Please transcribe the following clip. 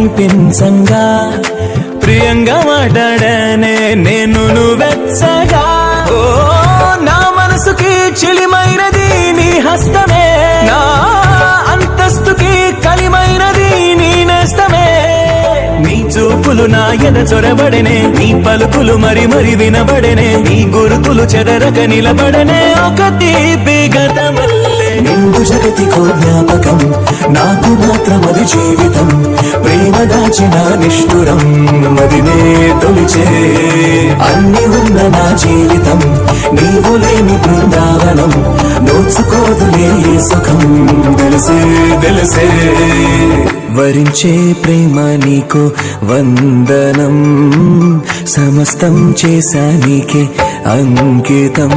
కనిపించంగా ప్రియంగా మాట్లాడానే నేను నువ్వెచ్చగా. ఓ నా మనసుకి చెలిమైనది నీ హస్తమే, నా అంతస్తుకి కలిమైనది నీ నేస్తమే. నీ చూపులు నా ఎద చొరబడనే, నీ పలుకులు మరి మరి వినబడనే, నీ గురుతులు చెదరక నిలబడనే ఒక తీపి గతమల్లే. నిండు జగతికో జ్ఞాపకం నాకు మాత్రమది జీవితం, ప్రేమ దాచిన నిష్ఠురం మదినే తొలిచే. అన్ని ఉన్న నా జీవితం నీవు లేని బృందావనం, నోచుకోదులే సుఖం తెలిసే తెలిసే. వరించే ప్రేమ నీకు వందనం, సమస్తం చేశా నీకే అంకితం.